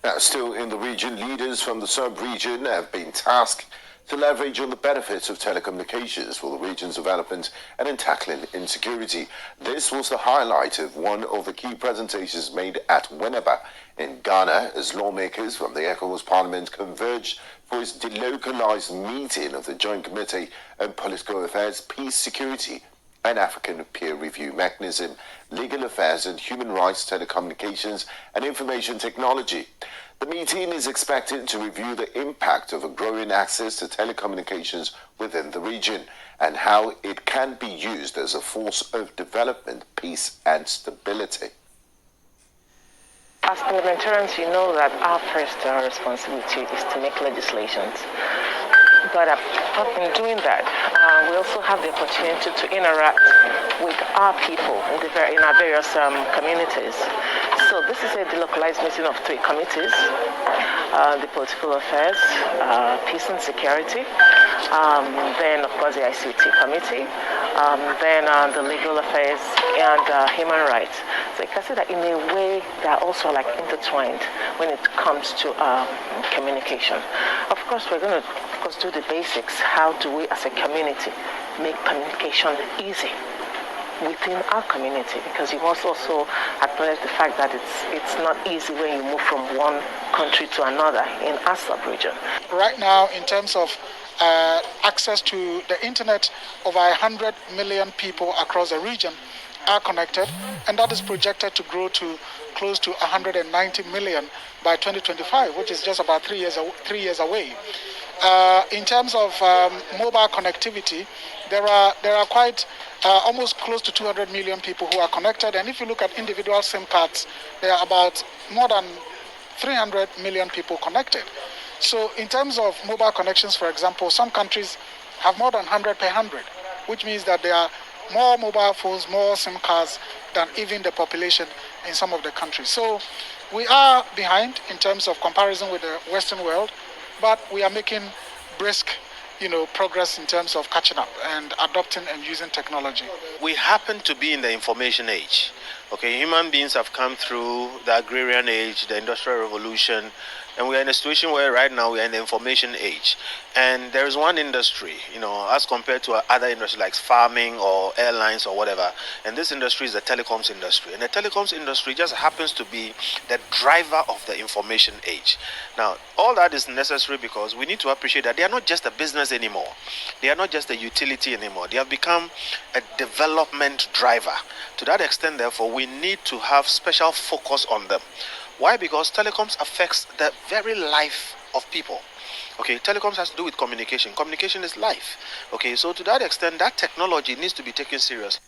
Now, still in the region, leaders from the sub-region have been tasked to leverage on the benefits of telecommunications for the region's development and in tackling insecurity. This was the highlight of one of the key presentations made at Winepeg in Ghana as lawmakers from the ECOWAS Parliament converged for its delocalized meeting of the Joint Committee on Political Affairs, Peace, Security and African Peer Review Mechanism, Legal Affairs and Human Rights, Telecommunications and Information Technology. The meeting is expected to review the impact of a growing access to telecommunications within the region and how it can be used as a force of development, peace and stability. As parliamentarians, you know that our first responsibility is to make legislations. But in doing that, we also have the opportunity to interact with our people in our various communities. So this is a delocalized meeting of 3 committees: the political affairs, peace and security, then of course the ICT committee, then the legal affairs and human rights. So you can see that in a way they are also like intertwined when it comes to communication. Of course, we're going to do the basics. How do we as a community make communication easy within our community? Because you must also acknowledge the fact that it's not easy when you move from one country to another in our sub-region. Right now, in terms of access to the internet, over 100 million people across the region are connected, and that is projected to grow to close to 190 million by 2025, which is just about 3 years away. In terms of mobile connectivity, there are quite almost close to 200 million people who are connected, and if you look at individual SIM cards, there are about more than 300 million people connected. So in terms of mobile connections, for example, some countries have more than 100 per 100, which means that there are more mobile phones, more SIM cards than even the population in some of the countries. So we are behind in terms of comparison with the Western world, but we are making brisk, progress in terms of catching up and adopting and using technology. We happen to be in the information age. Okay, human beings have come through the agrarian age, the industrial revolution, and we are in a situation where right now we are in the information age. And there is one industry, as compared to other industries like farming or airlines or whatever, and this industry is the telecoms industry. And the telecoms industry just happens to be the driver of the information age. Now, all that is necessary because we need to appreciate that they are not just a business anymore. They are not just a utility anymore. They have become a development driver. To that extent, therefore, we need to have special focus on them. Why? Because telecoms affects the very life of people. Okay, telecoms has to do with communication. Communication is life. Okay, so to that extent, that technology needs to be taken seriously.